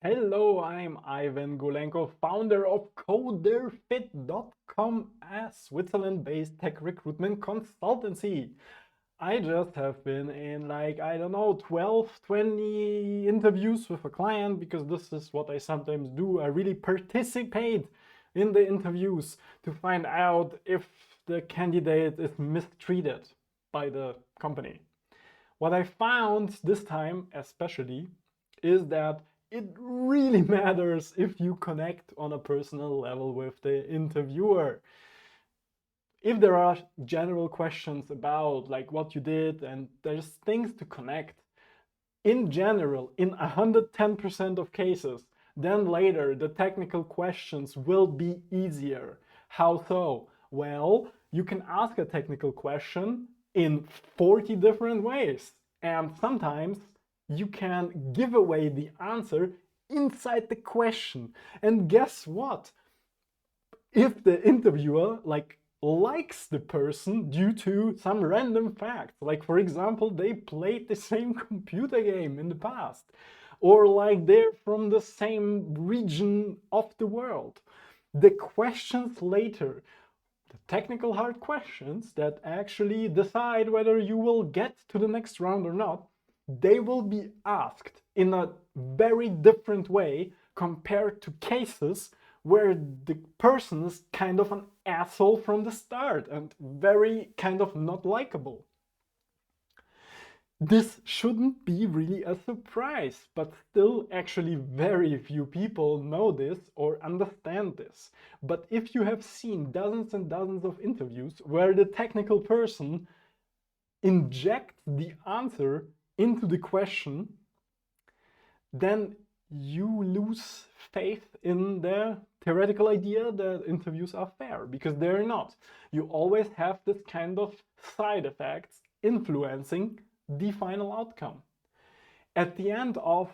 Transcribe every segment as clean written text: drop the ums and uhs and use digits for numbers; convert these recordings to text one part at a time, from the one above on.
Hello, I'm Ivan Gulenko, founder of CoderFit.com, a Switzerland-based tech recruitment consultancy. I just have been in I don't know, 12, 20 interviews with a client because this is what I sometimes do. I really participate in the interviews to find out if the candidate is mistreated by the company. What I found this time, especially, is that it really matters if you connect on a personal level with the interviewer. If there are general questions about what you did and there's things to connect, in general, in 110% of cases, then later the technical questions will be easier. How so? Well, you can ask a technical question in 40 different ways. And sometimes you can give away the answer inside the question. And guess what? If the interviewer likes the person due to some random fact, like for example they played the same computer game in the past, or they're from the same region of the world, the questions later, the technical hard questions that actually decide whether you will get to the next round or not, they will be asked in a very different way compared to cases where the person is kind of an asshole from the start and very kind of not likable. This shouldn't be really a surprise, but still actually very few people know this or understand this. But if you have seen dozens and dozens of interviews where the technical person injects the answer into the question, then you lose faith in the theoretical idea that interviews are fair, because they're not. You always have this kind of side effects influencing the final outcome. At the end of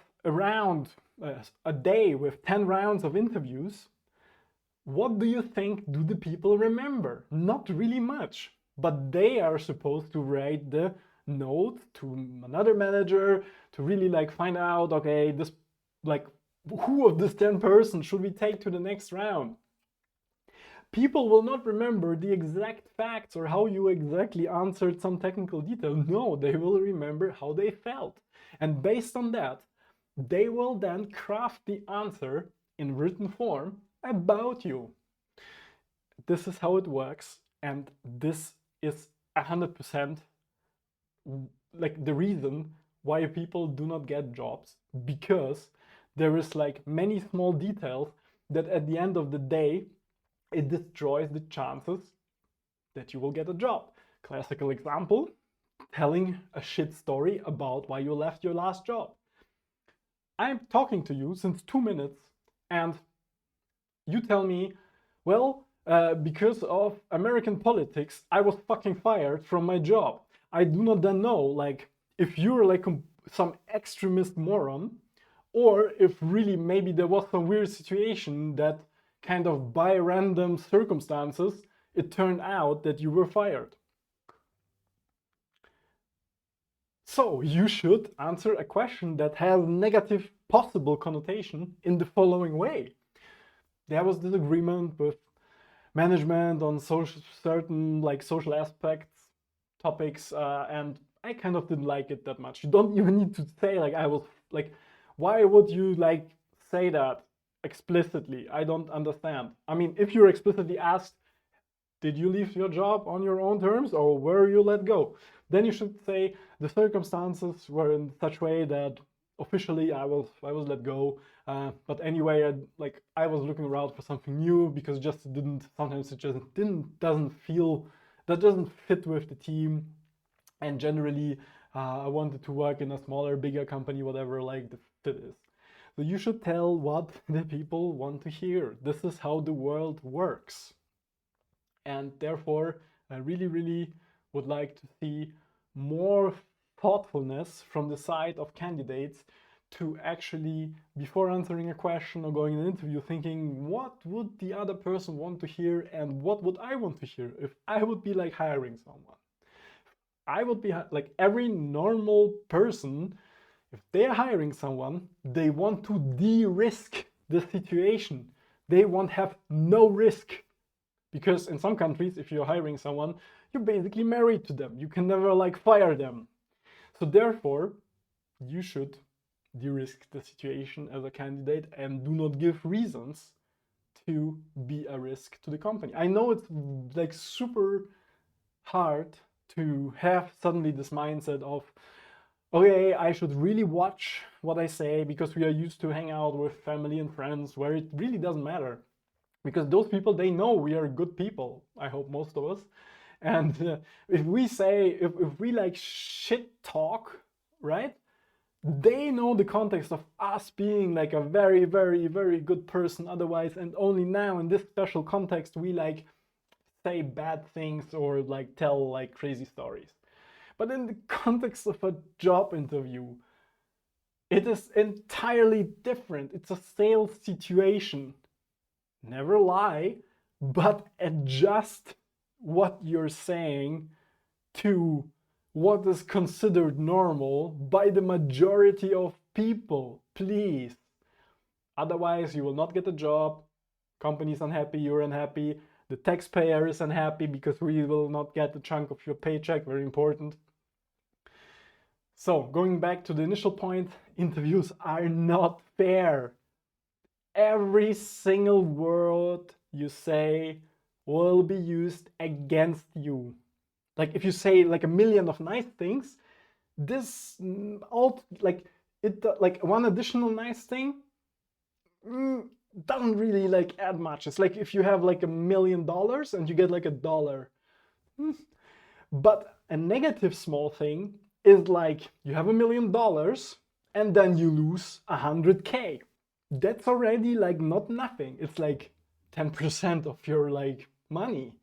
a day with 10 rounds of interviews, what do you think do the people remember? Not really much, but they are supposed to write the note to another manager to really find out, okay, this who of this 10 persons should we take to the next round? People will not remember the exact facts or how you exactly answered some technical detail. No, they will remember how they felt. And based on that, they will then craft the answer in written form about you. This is how it works, and this is 100% the reason why people do not get jobs, because there is many small details that at the end of the day it destroys the chances that you will get a job. Classical example, telling a shit story about why you left your last job. I'm talking to you since 2 minutes and you tell me, well, because of American politics, I was fucking fired from my job. I do not then know, if you're some extremist moron, or if really maybe there was some weird situation that kind of by random circumstances, it turned out that you were fired. So you should answer a question that has negative possible connotation in the following way. There was disagreement with management on certain social aspects, topics, and I kind of didn't like it that much. You don't even need to say I was why would you say that explicitly? I don't understand. I mean, if you're explicitly asked, did you leave your job on your own terms or were you let go? Then you should say the circumstances were in such way that officially I was let go. But anyway, I was looking around for something new because sometimes it just doesn't fit with the team, and generally I wanted to work in a smaller, bigger company, whatever the fit is. So you should tell what the people want to hear. This is how the world works. And therefore, I really, really would like to see more thoughtfulness from the side of candidates to actually, before answering a question or going in an interview, thinking, what would the other person want to hear and what would I want to hear if I would be hiring someone? I would be every normal person If they're hiring someone, they want to de-risk the situation. They want to have no risk. Because in some countries, if you're hiring someone, you're basically married to them. You can never like fire them. So therefore, you should de-risk the situation as a candidate and do not give reasons to be a risk to the company. I know it's like super hard to have suddenly this mindset of, okay, I should really watch what I say because we are used to hang out with family and friends where it really doesn't matter. Because those people, they know we are good people, I hope most of us. And if we say, if we like shit talk, right? They know the context of us being like a very, very, very good person otherwise, and only now in this special context we like say bad things or like tell like crazy stories. But in the context of a job interview, it is entirely different. It's a sales situation. Never lie, but adjust what you're saying to what is considered normal by the majority of people, please. Otherwise, you will not get a job, company's unhappy, you're unhappy, the taxpayer is unhappy because we will not get a chunk of your paycheck, very important. So, going back to the initial point, interviews are not fair. Every single word you say will be used against you. Like if you say like a million of nice things, this all like it like one additional nice thing doesn't really like add much. It's like if you have like $1 million and you get like $1. But a negative small thing is like you have $1 million and then you lose 100K. That's already like not nothing. It's like 10% of your like money.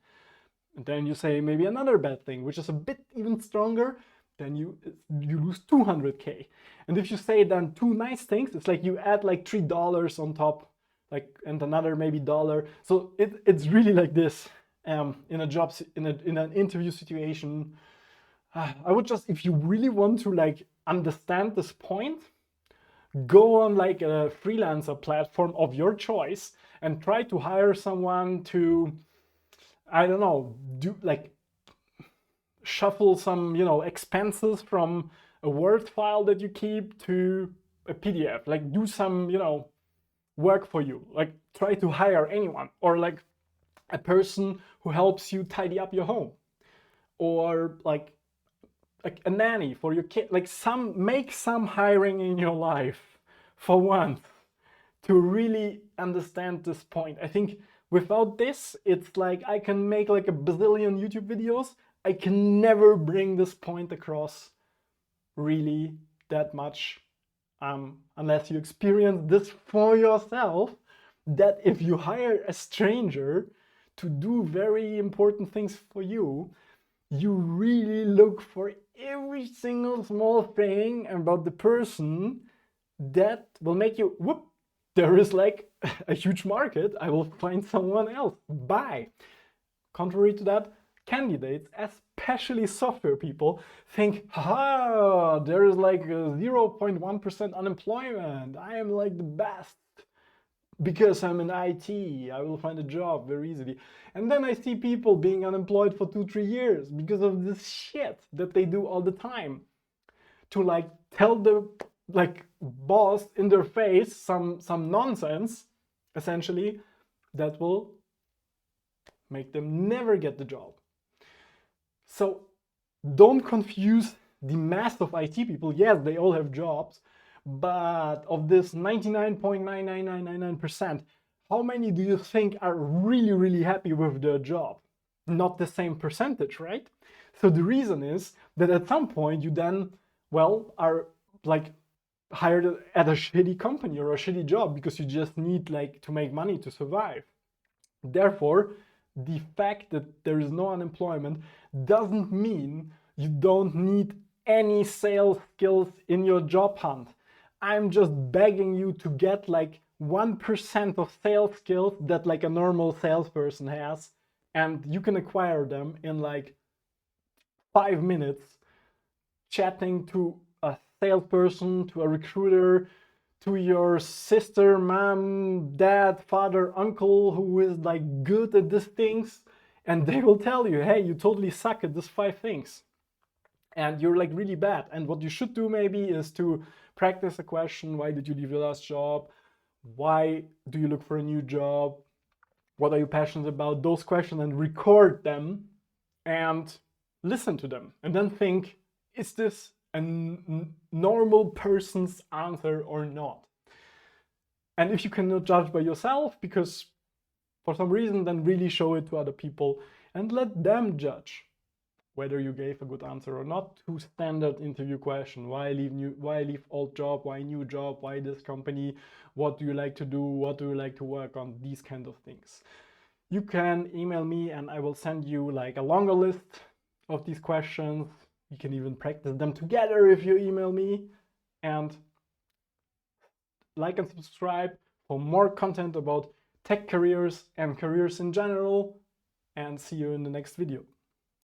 And then you say maybe another bad thing, which is a bit even stronger, then you lose 200K. And if you say then two nice things, it's like you add like $3 on top, like, and another maybe dollar. So it's really like this in a job, in an interview situation. I would just, if you really want to like understand this point, go on like a freelancer platform of your choice and try to hire someone to, I don't know, do like shuffle some, you know, expenses from a Word file that you keep to a PDF, like do some, you know, work for you, like try to hire anyone, or like a person who helps you tidy up your home, or like a nanny for your kid, like make some hiring in your life for once to really understand this point. I think without this, it's like I can make like a bazillion YouTube videos. I can never bring this point across really that much unless you experience this for yourself, that if you hire a stranger to do very important things for you, you really look for every single small thing about the person that will make you, whoop, there is like a huge market, I will find someone else, bye. Contrary to that, candidates, especially software people, think, haha, there is like 0.1% unemployment, I am like the best. Because I'm in IT, I will find a job very easily. And then I see people being unemployed for 2-3 years because of this shit that they do all the time. To like tell the like boss in their face some nonsense, essentially, that will make them never get the job. So don't confuse the mass of IT people. Yes, they all have jobs, but of this 99.99999%, how many do you think are really, really happy with their job? Not the same percentage, right? So the reason is that at some point you then, well, are like hired at a shitty company or a shitty job because you just need like to make money to survive. Therefore, the fact that there is no unemployment doesn't mean you don't need any sales skills in your job hunt. I'm just begging you to get like 1% of sales skills that like a normal salesperson has, and you can acquire them in like 5 minutes chatting to salesperson, to a recruiter, to your sister, mom, dad, father, uncle who is like good at these things, and they will tell you, hey, you totally suck at these 5 things and you're like really bad. And what you should do maybe is to practice a question: why did you leave your last job? Why do you look for a new job? What are you passionate about? Those questions, and record them and listen to them, and then think, is this a normal person's answer or not? And if you cannot judge by yourself because for some reason, then really show it to other people and let them judge whether you gave a good answer or not to standard interview question: why leave old job, why new job, why this company, what do you like to do, what do you like to work on, these kind of things. You can email me and I will send you like a longer list of these questions. You can even practice them together if you email me. And like and subscribe for more content about tech careers and careers in general, and see you in the next video.